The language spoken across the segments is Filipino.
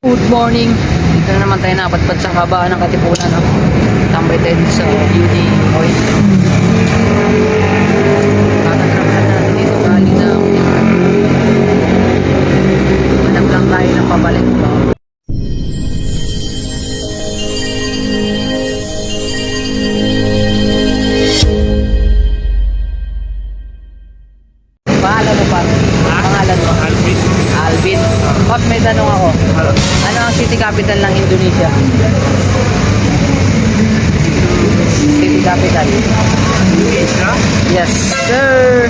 Good morning. Dito na naman tayo napadpad sa kabaan ng Katipunan. No? Tambay tayo dito sa Uni Oil. Kakatrap na natin dito galing ng hanap lang tayo ng pabalik. No? Pangalan mo pa? Pangalan mo? Alvin. Alvin. Pap, may tanong ako. Ano ang city capital ng Indonesia? City capital. Indonesia? Yes, sir.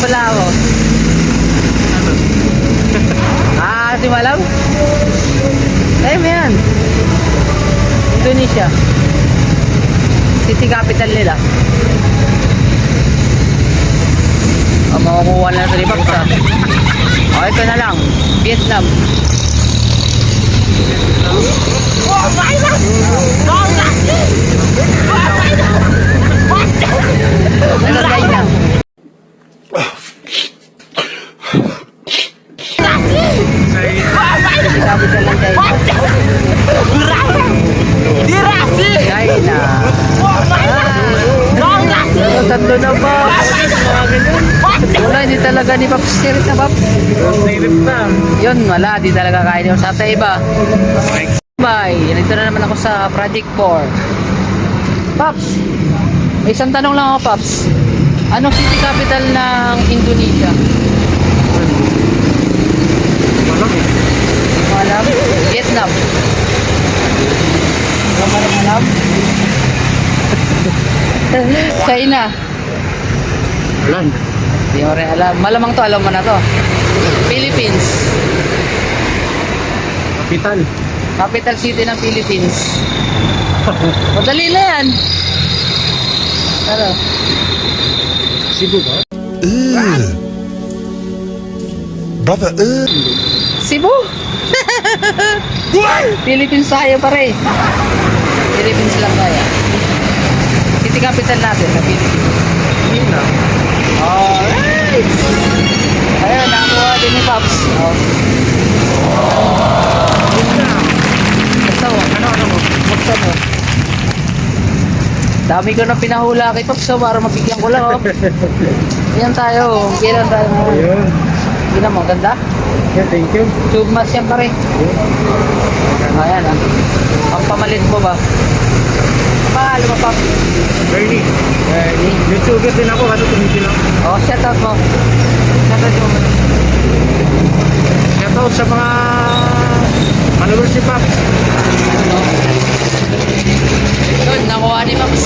Wala ako. Di mo alam? Tayo mo yan. Indonesia. City capital nila. Makukuha na sa ribak sa. Ito na lang. Vietnam. Ano China? City capital ng China. China. Tatlo na ba? Wala, hindi talaga ni Paps Sirit na Paps. Nailip na. Yun, wala, di talaga kaya yung sa iba. Bye. Nandito na naman ako sa Project 4. Paps, may isang tanong lang ako, Paps. Anong city capital ng Indonesia? Walang eh. Alam? Vietnam. Alam? China. Walang. Di mo rin alam. Malamang to, alam mo na to. Philippines. Kapital. Capital city ng Philippines. Madali na yan. Ano? Cebu ba? Brother, Cebu? Philippines tayo pare. Philippines lang tayo. City capital natin na Philippines. Manila. Alright! Ayun, nakakuha din ni Pops. Oh. Basta mo. Ano mo? Basta mo. Dami ko na pinahula kay Pops para mabigyan ko lang. Oh. Yan tayo. Kailan tayo mo? Ayun. Hindi na mo. Ganda? Yeah, thank you. Tube mask yan pare. Ayan ah. Pampamalit mo ba? Mahalo mo Pops. Bernie. Bernie. May sugar din ako kasi tumigil ako. Oh, shout out mo. Shout out mo. Shout out sa mga followers si Pops. Yun, nakuha ni Pops.